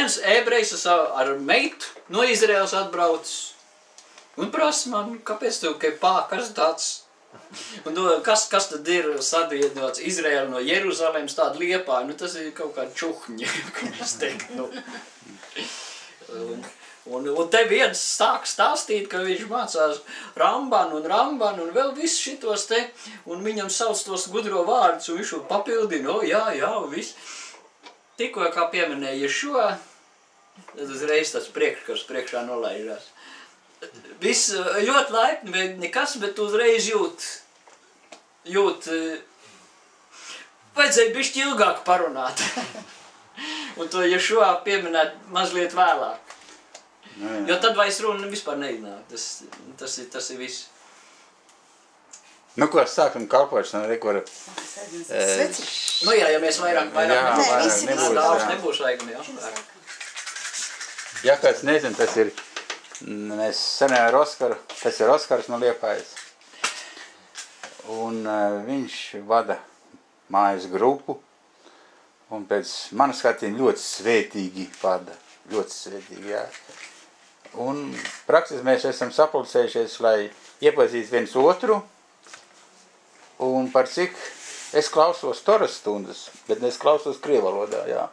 viens ebrejs ar meitu no Izraels atbraucis un prasa man, kāpēc tev kas tāds? Un kas tad ir sadvienots Izraēlu no Jeruzalemes tāda Liepāja? Nu, tas ir kaut kā čuhņi, kā es teiktu. Un te viens sāk stāstīt, ka viņš mācās Rambanu un vēl viss šitos te, un viņam sauc tos gudro vārdus, un viņš papildina, jā, viss. Tikko kā pieminēja šo, tad uzreiz tas priekškars priekšā nolaižās. Viss ļoti laipni, nekas, bet uzreiz jūt, vajadzēja bišķi ilgāk parunāt. Un to, ja šo pieminēt mazliet vēlāk. Jo tad vairs runa vispār neiznāk. Tas ir viss. Nu, ko sākam kalpošanu, rekur... Nu jā, ja mēs vairāk nebūs vajag, jā. Ja kāds nezin, tas ir, mēs sanējām ar Oskaru, tas ir Oskars no Liepājas. Un viņš vada mājas grupu, un pēc manas skatījuma ļoti svētīgi vada, ļoti svētīgi, jā. Un praktiski mēs esam sapulcējušies, lai iepazīst viens otru, un par cik es klausos Toras stundas, bet es klausos krievalodā, jā,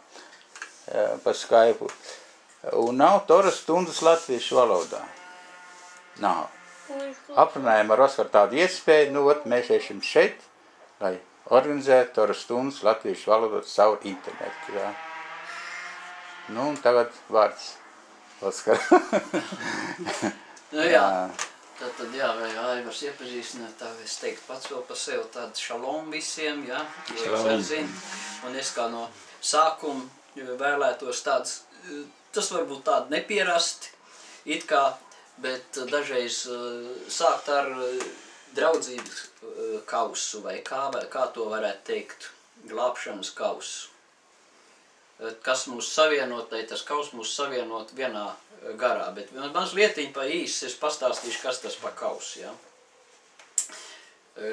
pa Skype. Un nav Toras stundas latviešu valodā. Nav. Aprunājam ar Oskaru tādu iespēju, nu, mēs ešam šeit, lai organizētu Toras stundas latviešu valodā savu internetu, jā. Nu, un tagad vārds Oskar. Nu jā, tad jā, vai Aivars iepazīstināt, tā es teiktu pats vēl par sevi tādu šalom visiem, jā, jo es zinu, un es kā no sākuma vēlētos tāds, tas varbūt tādu nepierasti, it kā, bet dažreiz sākt ar draudzības kausu, vai kā to varētu teikt, glābšanas kausu. Kas mūs savienot, lai tas kaus mūs savienot vienā garā, bet mazlietiņ pa īsi es pastāstīšu, kas tas pa kausu, ja.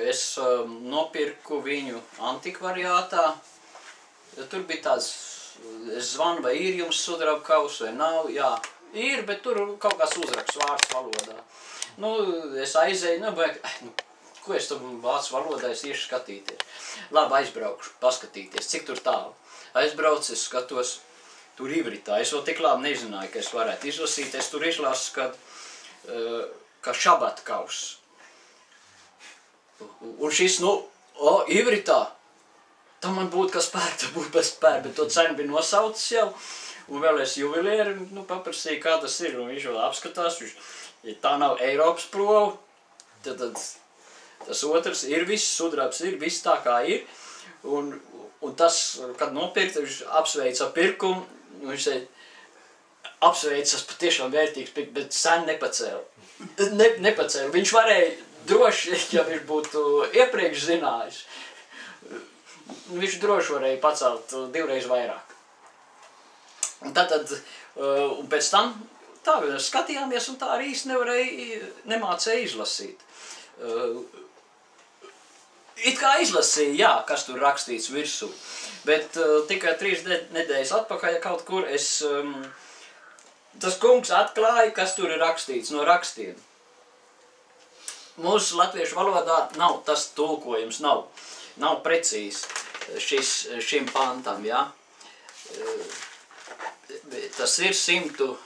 Es nopirku viņu antikvariātā, tur bija tāds, es zvanu, vai ir jums sudraba kausu, vai nav, jā, ir, bet tur kaut kāds uzraksts vārds valodā. Nu, es aizēju, ko es tur vārds valodā, es iešu skatīties. Labi, aizbraukšu, paskatīties, cik tur tālu. Aizbraucu, es skatos, tur ivritā. Es vēl tik labi nezināju, ka es varētu izlasīt. Es tur izlasu, ka šabat kaus. Un šis, ivritā, tam man būtu kas pēr, tā būtu bez pēr, bet to cenu bija nosaucis jau. Un vēl es juvelieru, paprasīju, kā tas ir, un viņš vēl apskatās. Ja tā nav Eiropas prova, tad tas otrs ir viss, sudrabs ir, viss tā kā ir. Un tas, kad nopirkt, viņš apsveica pirkumu, viņš apsveica, tas patiešām vērtīgs, bet sen nepacēla. Nepacēla. Viņš varēja droši, ja viņš būtu iepriekš zinājis, viņš droši varēja pacelt 2 reizes vairāk. Un pēc tam tā skatījāmies, un tā arī īsti nemācēja izlasīt. It kā izlasīja, jā, kas tur rakstīts virsū, bet tikai 3 nedēļas atpakaļ kaut kur tas kungs atklāja, kas tur ir rakstīts no rakstiem. Mūsu latviešu valodā nav tas tulkojums, nav precīzi šim pantam, jā. Tas ir 116.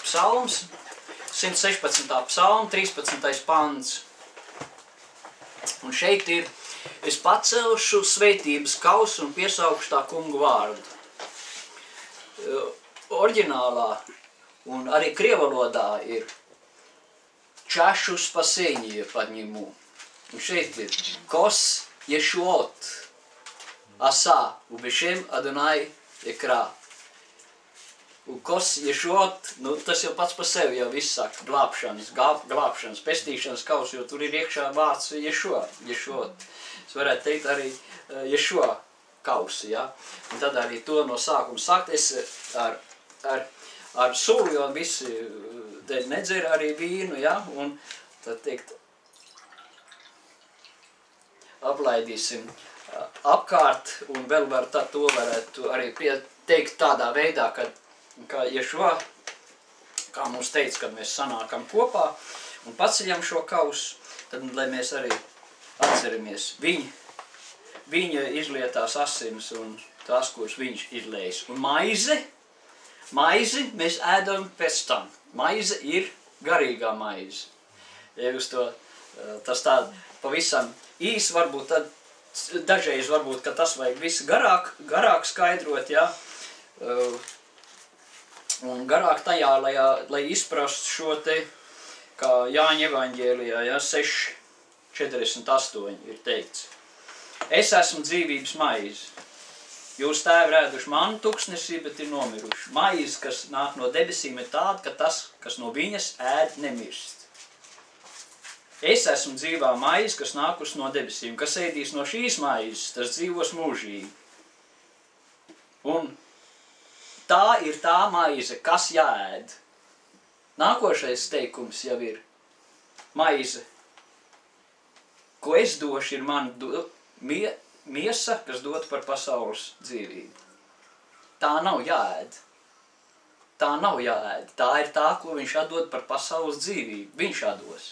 psalms, 116. psalma, 13. pants. Un šeit ir, es pacelšu svētības kausu un piesaukšu tā kungu vārdu. Oriģinālā un arī krievalodā ir čašu spasēņie paņimu. Un šeit ir kos ješot asā ubešiem Adonai ekrā. Un kos ješot, tas jau pats par sevi jau viss saka, glābšanas, pestīšanas kaus, jo tur ir iekšā vārds ješot. Es varētu teikt arī ješo kausi, ja? Un tad arī to no sākuma sakt, es ar sulu, jo visi nedzer arī vīnu, ja? Un tad teikt, aplaidīsim apkārt, un vēl var to varētu arī teikt tādā veidā, ka Ješua, kā mums teica, kad mēs sanākam kopā un paceļam šo kausu, tad, lai mēs arī atceramies viņa izlietās asinis un tās, kuras viņš izlējis. Un maizi mēs ēdam pēc tam. Maize ir garīgā maize. Ja jūs tas tā pavisam īsi varbūt, tad dažreiz varbūt, ka tas vajag visu garāk skaidrot, ja? Un garāk tajā, lai izprastu šo te, kā Jāņa evaņģēlijā, ja, 6:48 ir teikts. Es esmu dzīvības maize. Jūs tēvi rēduši manu tuksnesī, bet ir nomiruši. Maize, kas nāk no debesīm, ir tāda, ka tas, kas no viņas ēd, nemirst. Es esmu dzīvā maize, kas nākus no debesīm. Kas ēdīs no šīs maizes, tas dzīvos mūžīgi. Un tā ir tā maize, kas jāēd. Nākošais teikums jau ir maize. Ko es došu, ir man miesa, kas dod par pasaules dzīvību. Tā nav jāēd. Tā nav jāēd. Tā ir tā, ko viņš atdod par pasaules dzīvību. Viņš atdos.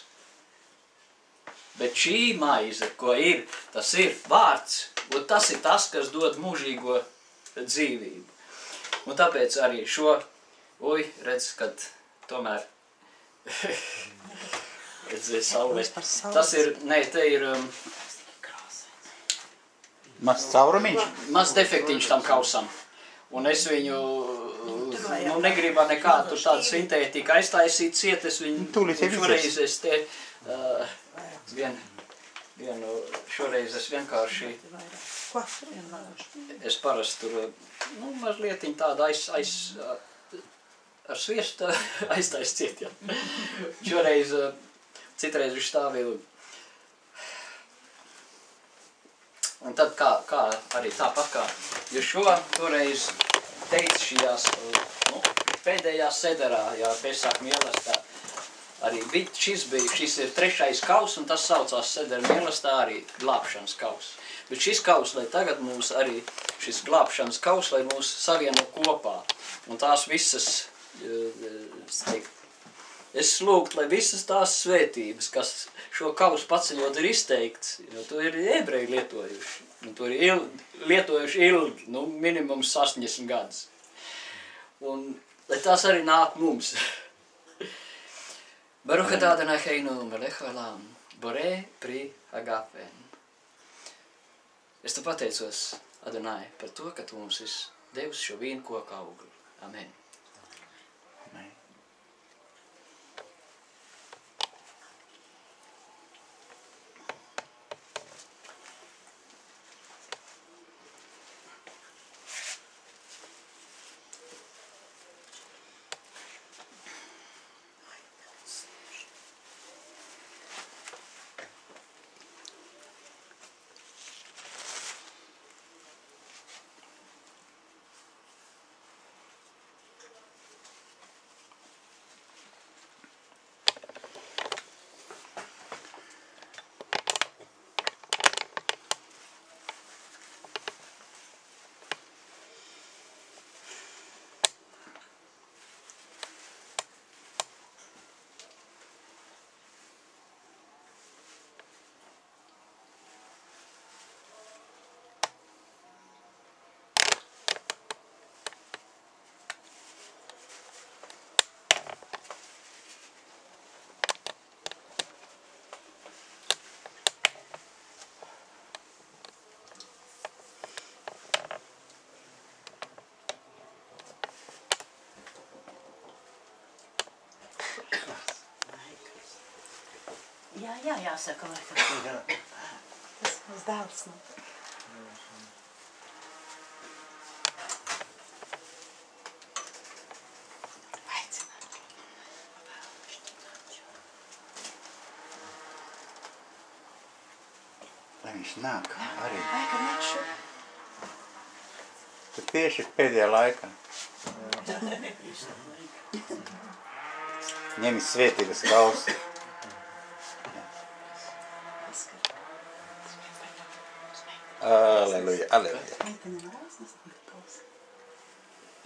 Bet šī maize, ko ir, tas ir vārds. Un tas ir tas, kas dod mūžīgo dzīvību. Un tāpēc arī redz, kad tomēr redzēs saulē. Tas ir, te ir Maz caurumiņš? Maz defektiņš tam kausam. Un es viņu negribu nekādu tādu sintētiku aiztaisīt ciet, es viņu šoreiz es te šoreiz es vienkārši es parasti tur mazlietiņ tādu ar sviestu aiztais ciet, ja. Šoreiz, citreiz viņš stāvīja. Un tad kā arī tāpat kā Ješua toreiz teica šajās pēdējā sederā, jā, Pesach mīlestā, arī šis ir 3. kaus, un tas saucās sedera mīlestā arī glābšanas kaus. Bet šis kaus, lai tagad mūs arī, šis glābšanas kaus, lai mūs savieno kopā. Un tās visas, es lūgtu, lai visas tās svētības, kas šo kausu paceļot ir izteikts, jo to ir ebreji lietojuši. Un to ir lietojuši ilgi, minimums 80 gadus. Un lai tās arī nāk mums. Baruch atā Adonai Eloheinu melech haolam, borē pri hagafen. Es te pateicos, Adonai, par to, ka tu mums esi devis šo vīnu koku augli. Amen. Jā, jāsaka, laikam. Tas mums dēls man. Lai viņš nāk arī. Laikam nāk šo. Tad tieši pēdējā laikā. Ņemis svētības kausu. Aleluja, aleluja.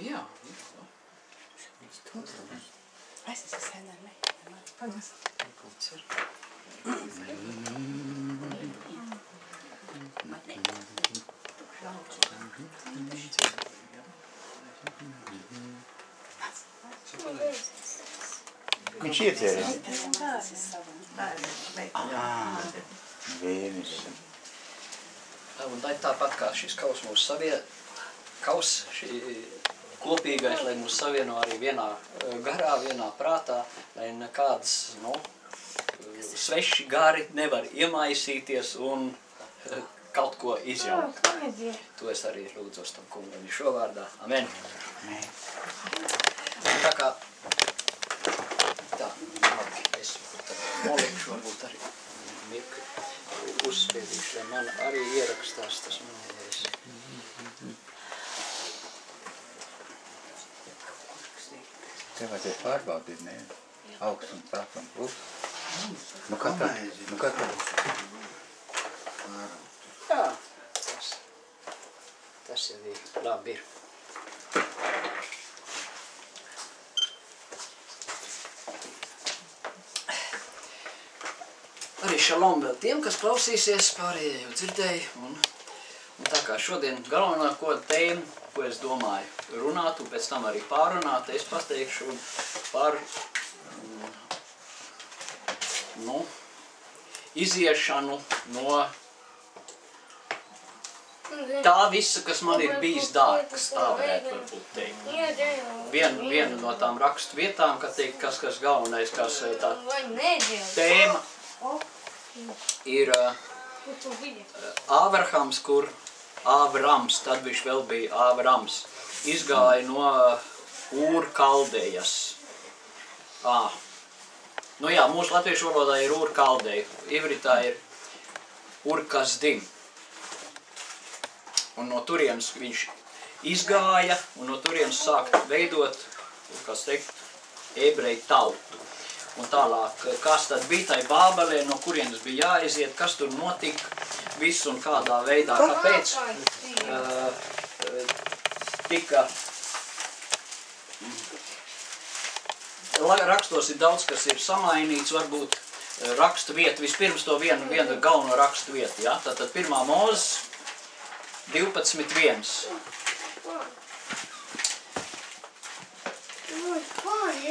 Jā. Es esmu sen ar meiteni. Pagas. Viņš iecēries. Vienis. Un tāpat kā šis kaus mūs šī kopīgais, lai mūs savieno arī vienā garā, vienā prātā, lai nekādas, sveši gari nevar iemaisīties un kaut ko izjaukt. To es arī lūdzos tam kungam šo vārdā. Amen. Un tā kā, es nolikšu varbūt arī mirkli uzspiedīšu, man arī ierakstās tas manējais. Tev vajadzēja pārbaudīt, ne? Augsts un prāt un plus. Nu kā tā? Jā, tas jau labi ir. Arī šalom vēl tiem, kas klausīsies, pārējie jau dzirdēja. Un tā kā šodien galvenāko tēmu, ko es domāju runāt, un pēc tam arī pārunāt, es pateikšu par iziešanu no tā visa, kas man ir bijis dārgs, tā varētu varbūt teikt. Viena no tām rakstu vietām, kad teikt, kas galvenais, kas tā tēma ir Āvrahams, kur Āvrams, tad viņš vēl bija Āvrams, izgāja no Ūr Kaldejas. Nu jā, mūsu latviešu valodā ir Ūr Kaldeja, ivritā ir Ur Kasdim. Un no turienes viņš izgāja, un no turienes sāk veidot, kas teikt, ebreju tautu. Un tālāk, kas tad bija tai Bābelē, no kurienes bija jāiziet, kas tur notika, viss un kādā veidā, kāpēc tika... Rakstos ir daudz, kas ir samainīts, varbūt rakstu vieta, vispirms to vienu galveno rakstu vietu, ja? Tātad 1. Mūzes 12.1.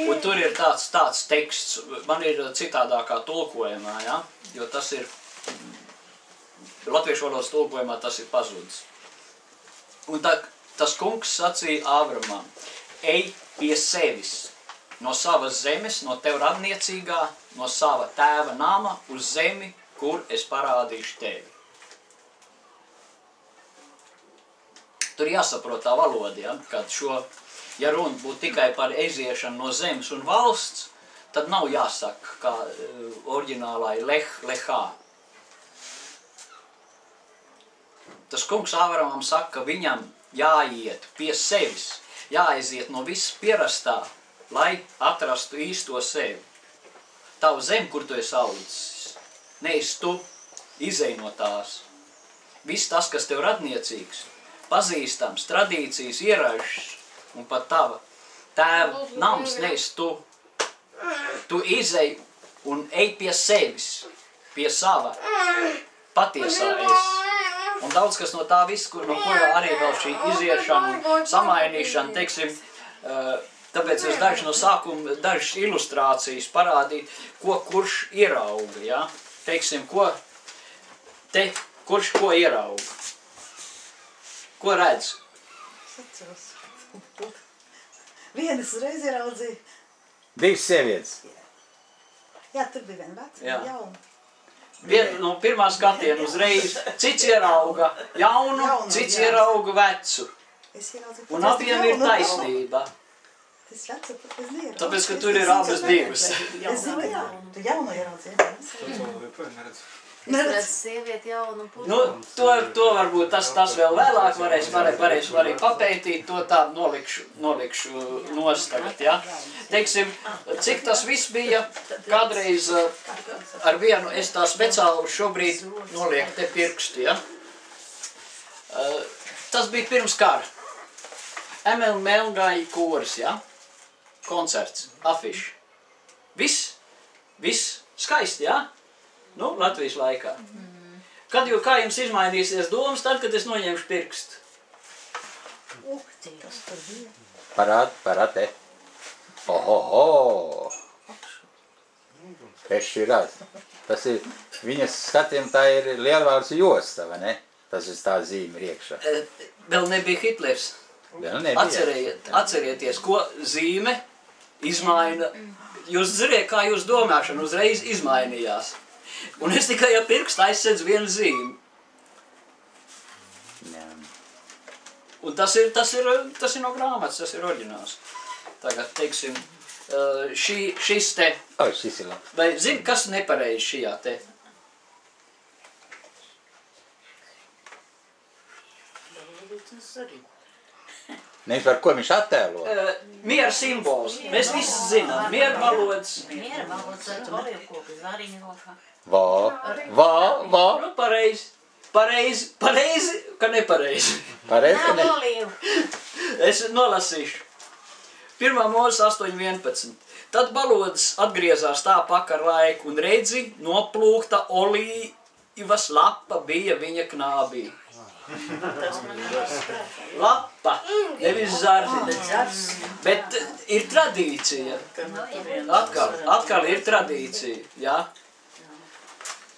Un tur ir tāds teksts, man ir citādākā tulkojumā, ja? Jo tas ir, latviešu valodas tulkojumā tas ir pazudis. Un tas kungs sacīja Āvramam, ej pie sevis, no savas zemes, no tev radniecīgā, no sava tēva nama uz zemi, kur es parādīšu tevi. Tur jāsaprot tā valoda, ja? Kad ja runa būtu tikai par aiziešanu no zemes un valsts, tad nav jāsaka, kā oriģinālā ir lehā. Tas kungs Āvramam saka, ka viņam jāiet pie sevis, jāaiziet no viss pierastā, lai atrastu īsto sevi. Tavu zemi, kur tu esi audzis, neesi tu, izej no tās. Viss tas, kas tev radniecīgs, pazīstams, tradīcijas, ieražas, un pat tava tēva nams neesi tu. Tu izej un ej pie sevis, pie sava patiesā es. Un daudz kas no tā viss, no kura arī vēl šī iziešana, samainīšana, teiksim, tāpēc es dažas ilustrācijas parādīt, kurš ierauga, ja? Teiksim, kurš ko ierauga. Ko redz? Vienas reiz ieraudzīja. Divas sievietes. Jā, tur bija viena veca, viena jauna. No pirmā skatiena uzreiz cits ierauga jaunu, cits ierauga vecu. Un abiem ir taisnība. Tāpēc, ka tur ir abas divas. Es zinu, ka tu jaunu ieraudzīji. Neredz sievieti jaunu putu. Nu, to varbūt tas vēl vēlāk varēs arī papētīt, to tā nolikšu nost tagad, ja? Teiksim, cik tas viss bija, kādreiz ar vienu, es tā speciāli šobrīd nolieku te pirkstu, ja? Tas bija pirms kara. Emeli Melngai koris, ja? Koncerts, afiši. Viss skaisti, ja? Nu, Latvijas laikā. Kā jums izmainīsies domas tad, kad es noņemšu pirkstu? Tas tur bija. Parād te. Ohoho! Pešķirāt. Tas ir, viņas skatiem tā ir lielvārds josta, vai ne? Tas ir tā zīme iekšā. Vēl nebija Hitlers. Vēl nebija. Atcerieties, ko zīme izmaina. Jūs ziniet, kā jūs domāšana uzreiz izmainījās. Un es tikai ar pirkstu aizsedzu vienu zīmi. Jā. Un tas ir no grāmatas, tas ir oriģināls. Tagad, teiksim, šis te... Šis ir labi. Vai zini, kas nepareizi šajā te? Nevis par ko viņš attēlo. Miera simbols. Mēs visi zinām. Miera valodas. Miera valodas, tu nebija kopi, zariņa lokā. Vā. Nu, pareizi, ka nepareizi. Pareizi, ka ne? Nav olīvu. Es nolasīšu. 1. Mūzes 8.11. Tad valodas atgriezās tā pakar laiku un redzi, noplūkta olīvas lapa bija viņa knābī. Lapa, nevis zars. Bet ir tradīcija. Atkal ir tradīcija, jā?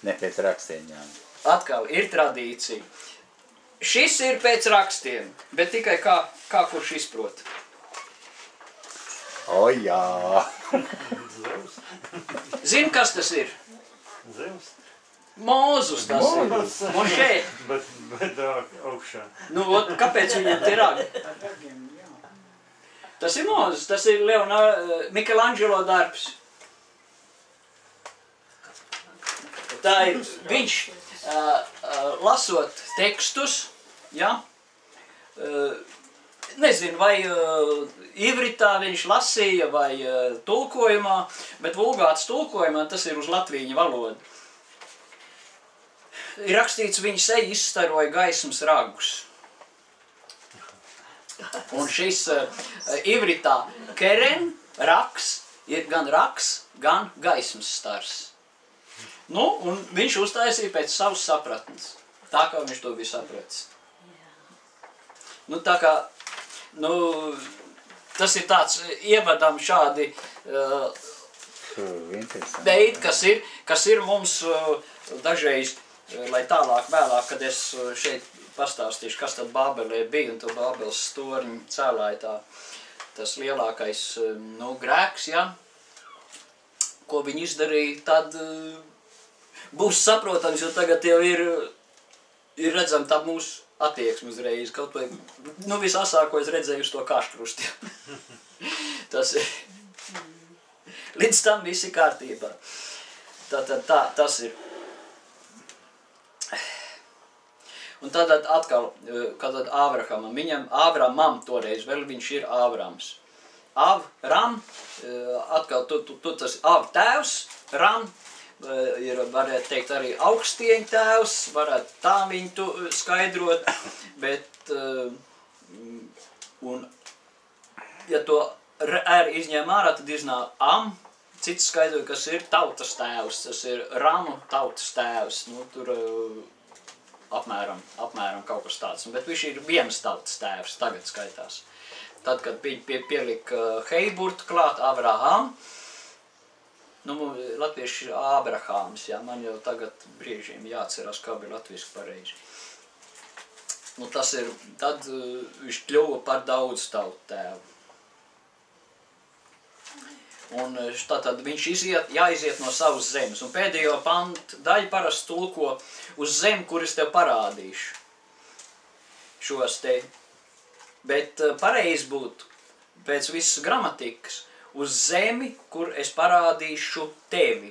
Ne pēc rakstiem. Atkal ir tradīcija. Šis ir pēc rakstiem, bet tikai kā kurš izprot. O, jā. Zini, kas tas ir? Zeus. Mūzus tas ir. Un šeit. Bet augšā. Nu, kāpēc viņam te ragi? Tas ir mūzus, tas ir Michelangelo darbs. Tā ir, viņš lasot tekstus, ja, nezinu, vai ivritā viņš lasīja vai tulkojumā, bet vulgāts tulkojumā tas ir uz latvīņu valodu. Ir rakstīts, viņa seja izstaroja gaismas ragus. Un šis ivritā keren, raks, ir gan raks, gan gaismas stars. Nu, un viņš uztaisīja pēc savas sapratnes. Tā kā viņš to bija sapratis. Nu, tā kā, tas ir tāds ievadam šādi veidi, kas ir mums dažreiz, lai tālāk vēlāk, kad es šeit pastāstīšu, kas tad Bābelē bija, un to Bābeles storņu cēlāja tas lielākais, grēks, ja, ko viņi izdarīja, tad būs saprotams, jo tagad jau ir redzam tā mūsu attieksme uzreiz, kaut vai, visasāko es redzēju uz to kaškrusti. Tas ir, līdz tam viss ir kārtībā. Tas ir. Un tad atkal, kad Ābrahamam, Ābramam toreiz, vēl viņš ir Ābrams. Ram, atkal tas tēvs, Ram, ir, varētu teikt, arī augstieņa tēvs, varētu tā viņu skaidrot, bet, un, ja to R izņem ārā, tad iznāk Am, cits skaidrot, kas ir tautas tēvs, tas ir Ramu tautas tēvs, tur apmēram kaut kas tāds, bet viņš ir vienas tautas tēvs, tagad skaitās. Tad, kad viņi pielika Heiburtu klāt, Avraham, latvieši ir Ābrahāms, jā, man jau tagad brīžiem jāatcerās, kā bija latviski pareizi. Tas ir, tad viņš kļuva par daudz tautu tēvu. Un tātad viņš jāiziet no savas zemes. Un pēdējo pantu daļu parasti tulko uz zemi, kur es tev parādīšu. Šos te. Bet pareizi būtu, pēc visas gramatikas, uz zemi, kur es parādīšu tevi.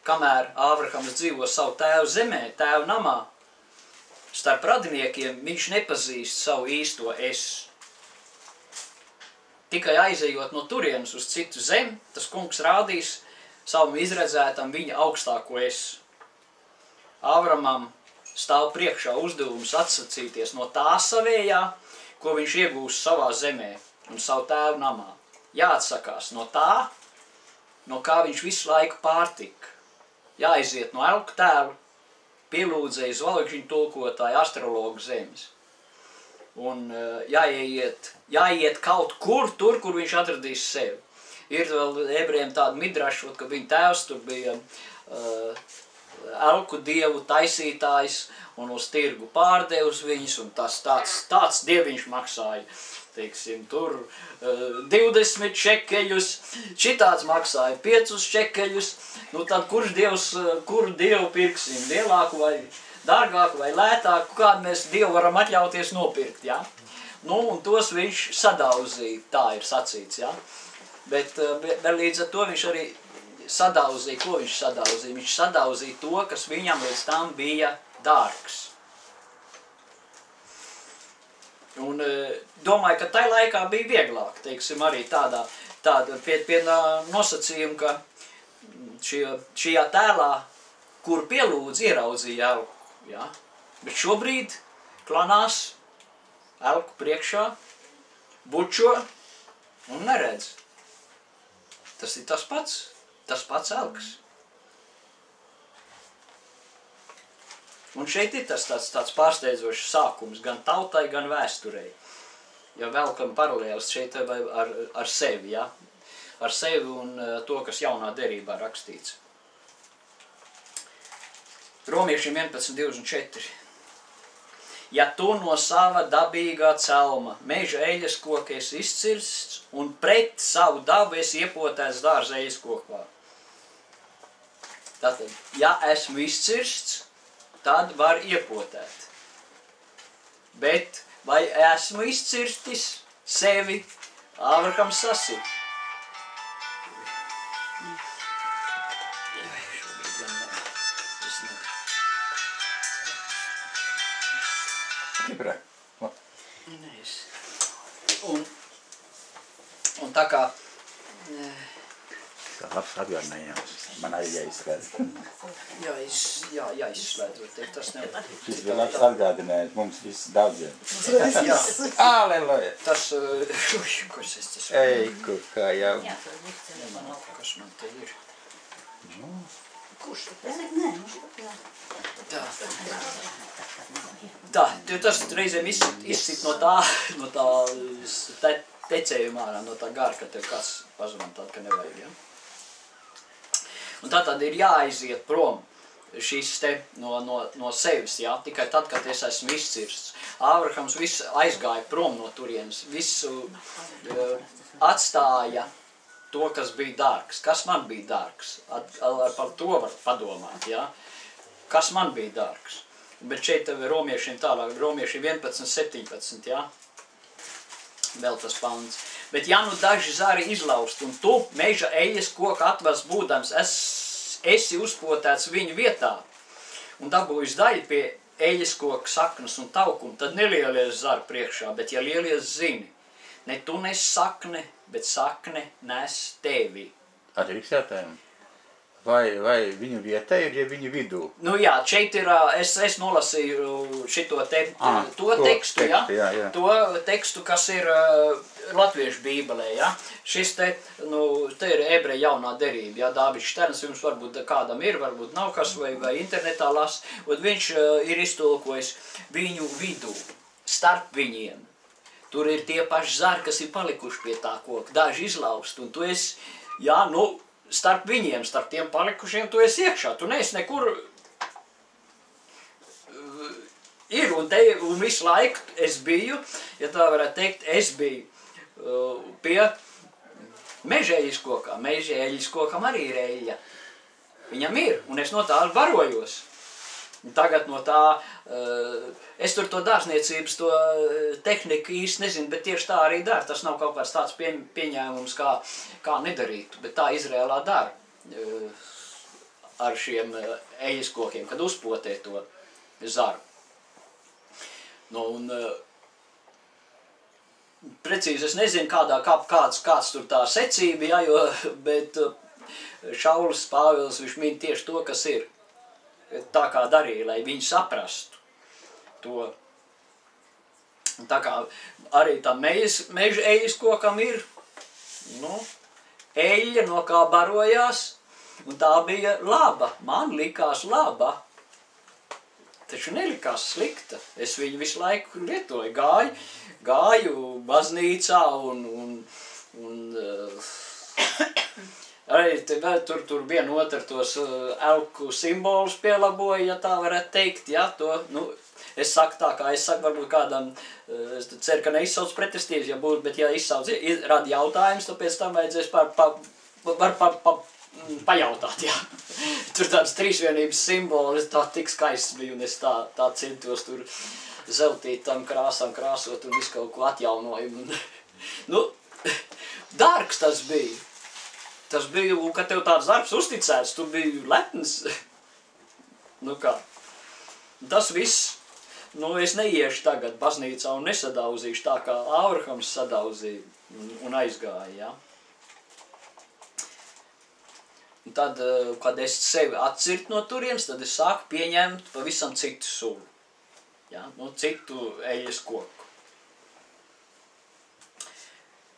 Kamēr Ābrahams dzīvo savu tēvu zemē, tēvu namā, starp radiniekiem viņš nepazīst savu īsto es. Tikai aizejot no turienes uz citu zemi, tas kungs rādīs savam izredzētam viņa augstāko es. Ābramam stāv priekšā uzdevums atsacīties no tā savējā, ko viņš iegūst savā zemē un savu tēvu namā. Jāatsakās no tā, no kā viņš visu laiku pārtika. Jāiziet no elku tēva, pielūdzēja zvaigžņu tulkotāju astrologu zemes. Un jāiet kaut kur, tur, kur viņš atradīs sevi. Ir vēl ebrejiem tāda midraša, ka viņa tēvs tur bija elku dievu taisītājs un uz tirgu pārdevus viņus, un tāds dieviņš maksāja, teiksim, tur 20 šekeļus, šitāds maksāja 5 šekeļus, nu tad kuru dievu pirksim, lielāku vai dārgāku vai lētāku, kādu mēs dievu varam atļauties nopirkt, ja? Nu, un tos viņš sadauzīja, tā ir sacīts, ja? Bet līdz ar to viņš arī sadauzīja, ko viņš sadauzīja? Viņš sadauzīja to, kas viņam līdz tam bija dārgs. Un domāju, ka tai laikā bija vieglāk, teiksim, arī tāda pie nosacījuma, ka šajā tēlā, kur pielūdz, ieraudzīja elku, ja? Bet šobrīd klanās elku priekšā, bučo un neredz. Tas ir tas pats elks. Un šeit ir tāds pārsteidzošs sākums gan tautai, gan vēsturei. Ja velkam paralēlis šeit ar sevi, ja? Ar sevi un to, kas jaunā derībā rakstīts. Romiešiem 11.24. Ja tu no sava dabīgā celma meža eļas koka esi izcirsts un pret savu dabu esi iepotēts dārza eļas kokā. Tātad, ja esmu izcirsts, tad var iepotēt. Bet vai esmu izcirstis sevi, Ābrahams sasita. Un tā kā... Tā labs atgādinājums. Man arī jāizslēdz. Jāizslēdz, bet tas nevar. Šis bija labs atgādinājums mums viss daudziem. Jā. Aleluja! Tas... Kas es tas... Eiku, kā jau. Kas man te ir? Kurš? Nē, Tā, tas reizēm izsit no tā tecējuma ārā, no tā gara, ka tev kāds pazvan tādu, ka nevajag, ja? Un tātad ir jāaiziet prom šīs te no sevis, ja? Tikai tad, kad es esmu izcirsts. Ābrahams viss aizgāja prom no turienes, visu atstāja to, kas bija dārgs. Kas man bija dārgs? Par to var padomāt, ja? Kas man bija dārgs? Bet šeit romiešiem tālāk, romiešiem 11.17, ja? Vēl tas pants. Bet ja nu daži zari izlaust, un tu meža eļas koka atvars būdams, esi uzpotēts viņu vietā, un dabūjis daļu pie eļas koka saknes un taukuma, tad nelielies zari priekšā, bet ja lielies zini, ne tu nes sakne, bet sakne nes tevi. Atkarīgs jautājumu. Vai viņu vietā ir, ja viņu vidū? Nu jā, šeit ir, es nolasīju šito tekstu, ja? To tekstu, kas ir latviešu bībelē, ja? Šis te ir ebreju jaunā derība, ja? Dāvis Šterns, jums varbūt kādam ir, varbūt nav kas, vai internetā las, un viņš ir iztulkojis viņu vidū, starp viņiem. Tur ir tie paši zari, kas ir palikuši pie tā koka, daži izlaust, un tu esi, jā, nu, starp viņiem, starp tiem palikušiem, tu esi iekšā, tu neesi nekur ir, un visu laiku es biju, ja tā varētu teikt, es biju pie mežeļas kokā. Mežeļas kokam arī ir eļļa. Viņam ir, un es no tā barojos. Un tagad no tā, es tur to dārzniecības, to tehniku īsti nezinu, bet tieši tā arī dara. Tas nav kaut kāds tāds pieņēmums, kā nedarītu, bet tā Izrēlā dara ar šiem eļas kokiem, kad uzpotē to zaru. Nu, un precīzi es nezinu, kāds tur tā secība, ja, bet Šaulis Pāvils, viņš min tieši to, kas ir. tā kā darīja, lai viņi saprastu to. Tā kā arī tā meža eļas kokam ir, eļļa, no kā barojās, un tā bija laba. Man likās laba, taču nelikās slikta. Es viņu visu laiku lietoju, gāju baznīcā un arī tur vien otru tos elku simbolus pielaboja, ja tā varētu teikt, ja, to, es saku tā, kā es saku, varbūt kādam, es ceru, ka neizsauc pretestības, ja būtu, bet ja izsauc, rada jautājums, tāpēc tam vajadzēs pajautāt, jā. Tur tāds trīsvienības simbolis, tā tik skaists bija, un es tā centos tur zeltīt tam krāsām krāsot un visu kaut ko atjaunoju. Dārgs tas bija. Tas bija, un kad tev tāds darbs uzticēts, tu biji lepns. Kā. Tas viss, es neiešu tagad baznīcā un nesadauzīšu tā, kā Āvrahams sadauzīja un aizgāja, jā. Un tad, kad es sevi atcirt no turienes, tad es sāku pieņemt pavisam citu sulu. Ja? Citu eļas koku.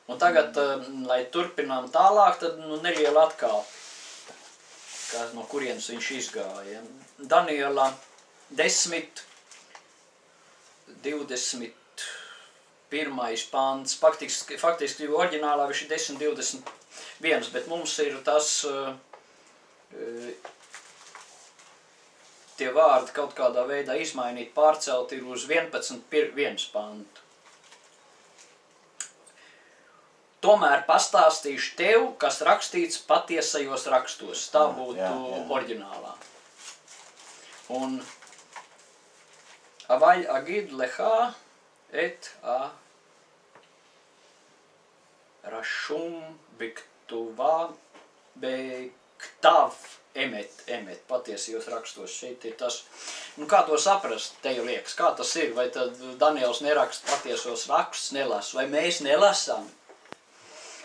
Un tagad, lai turpinām tālāk, tad neliela atkāpe, no kurienes viņš izgāja. Daniela 10, 21. pants, faktiski oriģinālā viņš ir 10, 21, bet mums ir tas, tie vārdi kaut kādā veidā izmainīt, pārcelt ir uz 11, 1 pantu. Tomēr pastāstīšu tev, kas rakstīts patiesajos rakstos. Tā būtu oriģinālā. Un avaļ agid lehā et a rashum biktuvā bektav emet, patiesajos rakstos. Šeit ir tas, kā to saprast, te jau liekas, kā tas ir, vai tad Daniels neraksta patiesos rakstus, nelasa, vai mēs nelasām?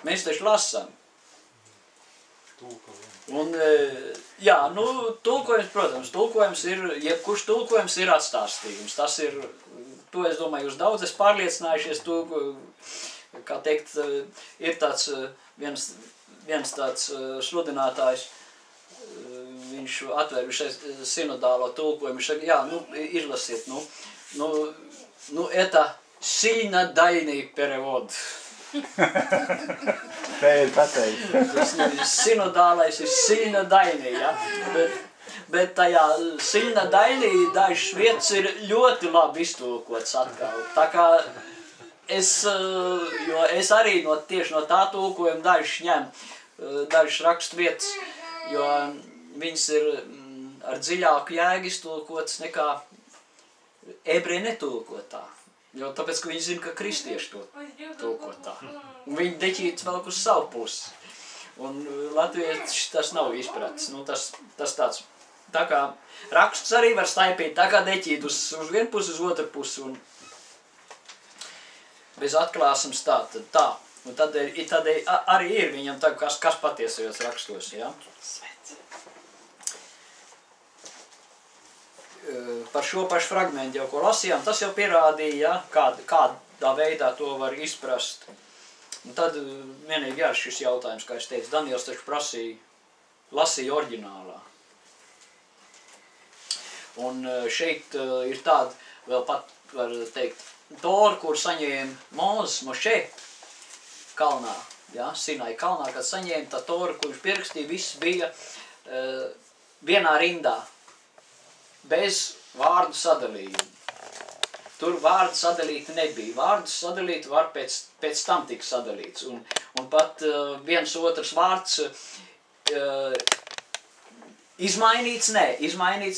Mēs taču lasām. Un, jā, tulkojums, protams, jebkurš tulkojums ir atstāstījums. Tas ir, to es domāju, jūs daudz es pārliecinājušies, kā teikt, ir tāds viens tāds sludinātājs, viņš atvērušais sinodālo tulkojumu, viņš saka, jā, izlasiet, это сильно дальний перевод. Spēju pateikt. Tas sinodālais ir siļna dainī, ja? Bet tajā siļna dainī dažas vietas ir ļoti labi iztulkots atkal. Tā kā es arī tieši no tā tulkojuma dažas ņem, dažas rakstu vietas, jo viņas ir ar dziļāku jēgu iztulkots nekā ebreji netulkotā. Jo tāpēc, ka viņi zina, ka kristieši to tulko tā. Un viņi deķītas vēl uz savu pusi. Un latvieši tas nav izpratis. Tas tāds. Tā kā rakstus arī var staipīt, tā kā deķīt uz vienu pusi, uz otru pusi. Un bez atklāsums tā. Un tad arī ir viņam tā, kas patiesajos rakstos, jā. Par šo pašu fragmentu jau, ko lasījām, tas jau pierādīja, kādā veidā to var izprast. Un tad vienīgi arī šis jautājums, kā es teicu, Daniels taču lasīja oriģinālā. Un šeit ir tāda, vēl pat var teikt, Tora, kur saņēma Mošē kalnā, ja, Sinai kalnā, kad saņēma tā Tora, kurš pierakstīja, viss bija vienā rindā. Bez vārdu sadalījumu. Tur vārdu sadalīti nebija. Vārdu sadalīti var pēc tam tik sadalīts. Un pat viens otrs vārds izmainīts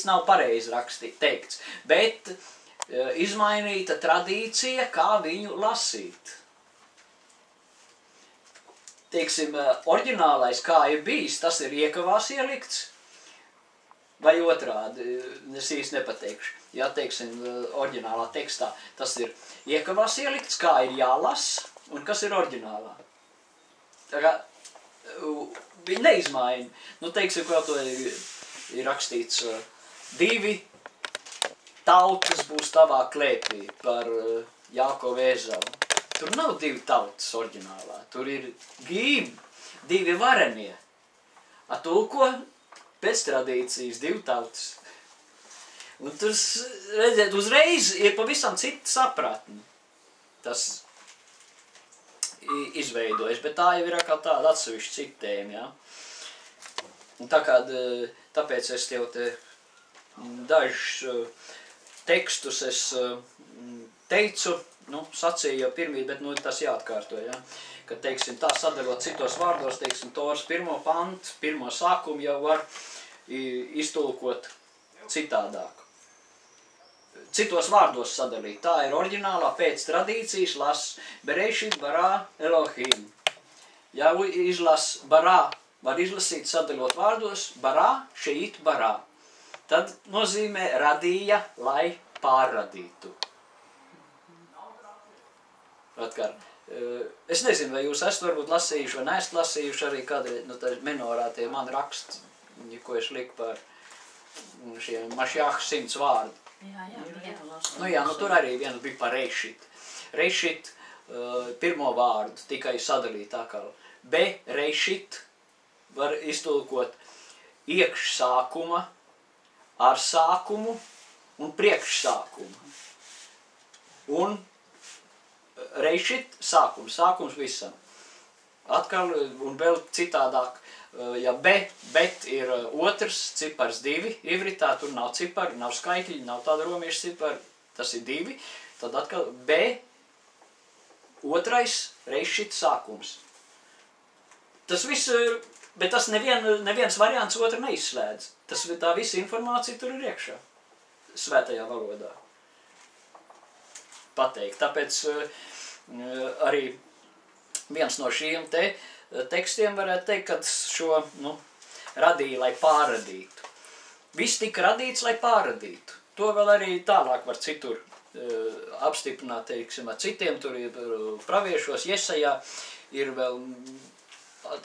nav pareizi teikts, bet izmainīta tradīcija, kā viņu lasīt. Teiksim, oriģinālais, kā ir bijis, tas ir iekavās ielikts, vai otrādi, es īsti nepateikšu. Ja, teiksim, oriģinālā tekstā tas ir iekavās ielikts, kā ir jālasa un kas ir oriģinālā. Tā kā viņi neizmaina. Teiksim, ko to ir rakstīts 2 tautas būs tavā klēpī par Jākovu Ēzavu. Tur nav 2 tautas oriģinālā, tur ir 2 varenie. Tulko pēc tradīcijas 2 tautas. Un tur, redziet, uzreiz ir pavisam cita sapratne. Tas izveidojas, bet tā jau ir kā tāda atsevišķa cita tēma, ja? Un tāpēc es tev te dažus tekstus es teicu, sacīju jau pirmīt, bet tas jāatkārto, ja? Kad, teiksim, tā sadalot citos vārdos, teiksim, Toras 1. pantu, 1. sākumu jau var iztulkot citādāk. Citos vārdos sadalīt. Tā ir oriģinālā pēc tradīcijas las Berešit barā Elohim. Ja izlas barā, var izlasīt sadalot vārdos barā, šeit barā. Tad nozīmē radīja, lai pārradītu. Atkar. Es nezinu, vai jūs esat varbūt lasījuši vai neesat lasījuši arī kādi menorā tie man raksti, ko es liku par šiem Mašjāha 100 vārdu. Jā, tur arī viens bija par Rešit. Rešit, 1. vārdu tikai sadalīt tā kā. Rešit var iztulkot iekšsākuma, ar sākumu un priekšsākumu. Un Rešit, sākums visam. Atkal, un vēl citādāk, ja bet ir otrs cipars 2, ivritā tur nav cipari, nav skaitļi, nav tāda romiešu cipari, tas ir 2, tad atkal otrais Rešit sākums. Tas viss, bet tas neviens variants otru neizslēdz. Tā visa informācija tur ir iekšā, svētajā valodā. Pateikt. Tāpēc arī viens no šiem tekstiem varētu teikt, kad šo radīja, lai pārradītu. Viss tika radīts, lai pārradītu. To vēl arī tālāk var citur apstiprināt, teiksim, ar citiem. Tur ir praviešos, Jesajā ir vēl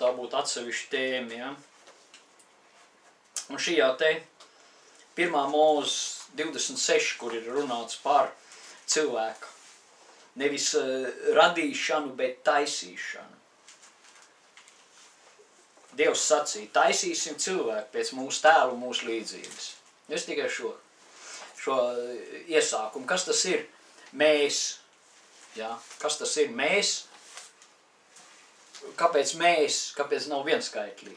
tā būtu atsevišķa tēma, ja. Un šī jau 1. Mūzes 26, kur ir runāts par cilvēku. Nevis radīšanu, bet taisīšanu. Dievs sacīja, taisīsim cilvēku pēc mūsu tēlu, mūsu līdzības. Es tikai šo iesākumu. Kas tas ir? Mēs. Ja? Kas tas ir? Mēs. Kāpēc mēs? Kāpēc nav vienskaitlī?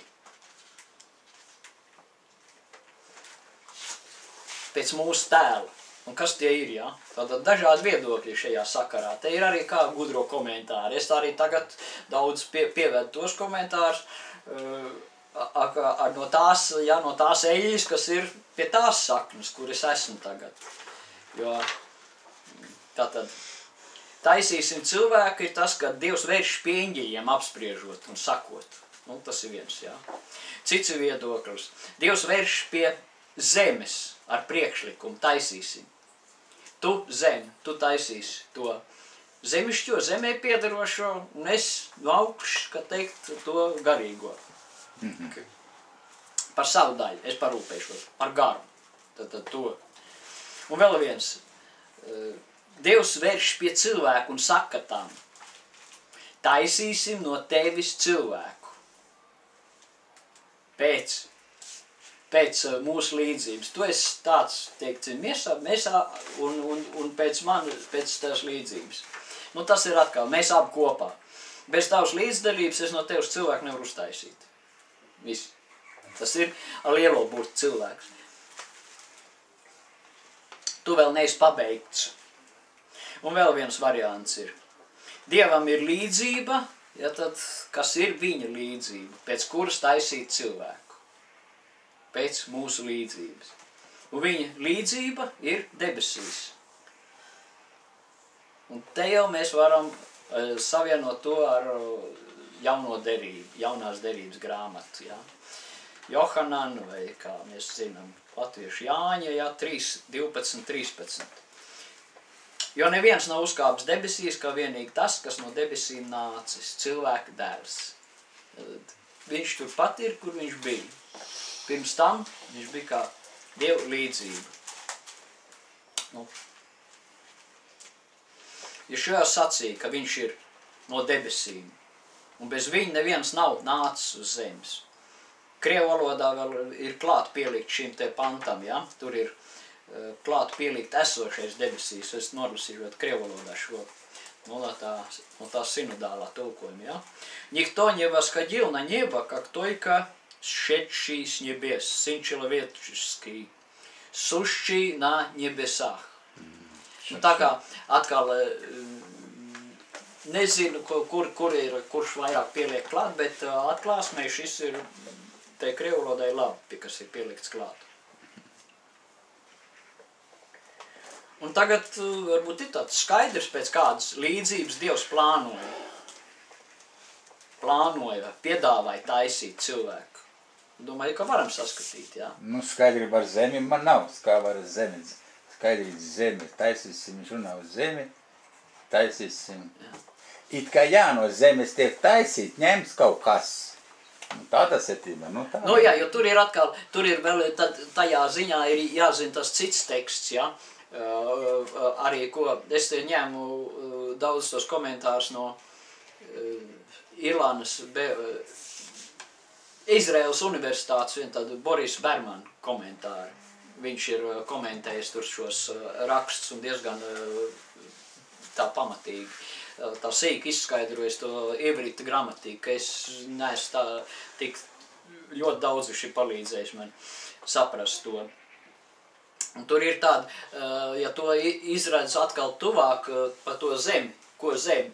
Pēc mūsu tēla. Un kas tie ir, ja? Tātad dažādi viedokļi šajā sakarā. Te ir arī kā gudro komentāri. Es arī tagad daudz pievedu tos komentārus no tās eļļas, kas ir pie tās saknes, kur es esmu tagad. Jo tātad taisīsim cilvēku ir tas, ka Dievs vērš pie eņģeļiem apspriežot un sakot. Tas ir viens, jā. Cits ir viedoklis. Dievs vērš pie zemes ar priekšlikumu, taisīsim. Tu zemi, tu taisīsi to zemišķo, zemē piedarošo, un es no augšas, kā teikt, to garīgo. Okay. Par savu daļu, es parūpēšos, par garu. Tad to. Un vēl viens. Dievs vērš pie cilvēku un saka tam, taisīsim no tevis cilvēku. Pēc mūsu līdzības. Tu esi tāds, teikt, mēs un pēc tās līdzības. Tas ir atkal, mēs abi kopā. Bez tavas līdzdalības es no tevis cilvēku nevaru uztaisīt. Viss. Tas ir ar lielo burtu cilvēks. Tu vēl neesi pabeigts. Un vēl viens variants ir. Dievam ir līdzība, ja tad, kas ir viņa līdzība, pēc kuras taisīt cilvēku. Pēc mūsu līdzības. Un viņa līdzība ir debesīs. Un te jau mēs varam savienot to ar jauno derību, jaunās derības grāmatu. Ja? Johanan, vai kā mēs zinām, latviešu Jāņa, ja, 3, 12, 13. Jo neviens nav uzkāpis debesīs, kā vienīgi tas, kas no debesīm nācis, cilvēka dēls. Viņš tur pat ir, kur viņš bija. Pirms tam viņš bija kā Dieva līdzība. Nu. Ja šajā sacīja, ka viņš ir no debesīm, un bez viņa neviens nav nācis uz zemes. Krievu valodā vēl ir klāt pielikt šim te pantam, ja? Tur ir klāt pielikt esošais debesīs. Es nolasīju Krievu valodā šo no tā sinodālā tulkojuma, ja? Никто не восходил на небо, как только шедший с небес, Сын человеческий, сущий на небесах. Nu, tā kā atkal nezinu, kurš vairāk pieliek klāt, bet atklāsmē šis ir te krievu valodai labi, kas ir pielikts klāt. Un tagad varbūt ir tāds skaidrs, pēc kādas līdzības Dievs plānoja, piedāvāja taisīt cilvēku. Domāju, ka varam saskatīt, jā. Nu, skaidrība ar zemi man nav, kā var ar zemi. Skaidrība zemi, taisīsim, viņš runā uz zemi, taisīsim. Jā. It kā jā, no zemes tiek taisīt, ņemts kaut kas. Nu, tā tas ir tīmē, nu tā. Nu jā, jo tur ir atkal, tur ir vēl, tajā ziņā ir jāzina tas cits teksts, jā. Arī, ko es te ņēmu daudz tos komentārus no Irlānas, Izraels universitātes, vien tādu Boris Berman komentāru. Viņš ir komentējis tur šos rakstus un diezgan tā pamatīgi, tā sīki izskaidrojis to ievrita gramatiku, ka es neesmu tā tik ļoti daudz viņš ir palīdzējis man saprast to. Un tur ir tāda, ja to izredz atkal tuvāk par to zemi, ko zemi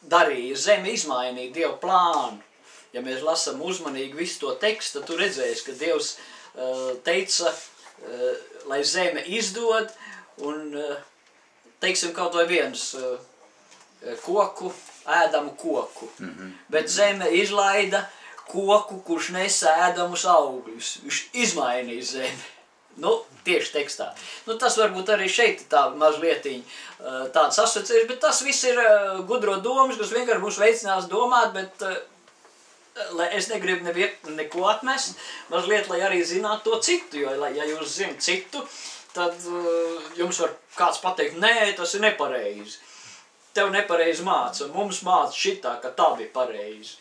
darīja, zemi izmainīja Dievu plānu. Ja mēs lasam uzmanīgi visu to tekstu, tad tu redzēsi, ka Dievs teica, lai zeme izdod, un, teiksim, kaut vai viens koku, ēdamu koku. Bet zeme izlaida koku, kurš nesa ēdamus augļus. Viņš izmainīja zemi. Nu, tieši tekstā. Nu, tas varbūt arī šeit tā mazlietiņa tāds asociēs, bet tas viss ir gudro domas, kas vienkārši mums veicinās domāt, bet es negribu neko atmest, mazliet, lai arī zinātu to citu, jo, ja jūs zināt citu, tad jums var kāds pateikt, nē, tas ir nepareizi. Tev nepareizi māca, mums māca šitā, ka tā bija pareizi.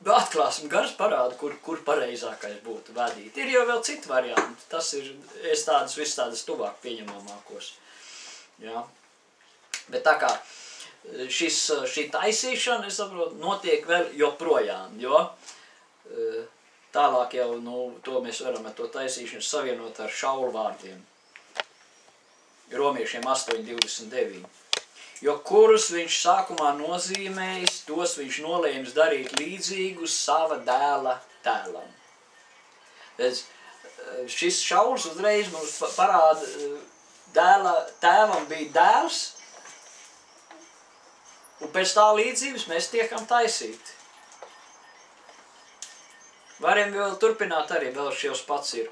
Atklāsim garas parādu, kur pareizākais būtu vadīt. Ir jau vēl citi varianti, tas ir, es tādas viss tādas tuvāk pieņemamākos. Jā. Bet tā kā šī taisīšana, es saprotu, notiek vēl joprojām, jo tālāk jau, nu, to mēs varam ar to taisīšanu savienot ar Šaulu vārdiem. Romiešiem 8:29. Jo kurus viņš sākumā nozīmējis, tos viņš nolēms darīt līdzīgus sava dēla tēlam. Šis Šauls uzreiz mums parāda, tēvam bija dēls, un pēc tā līdzības mēs tiekam taisīti. Varam vēl turpināt arī, vēl šos pats ir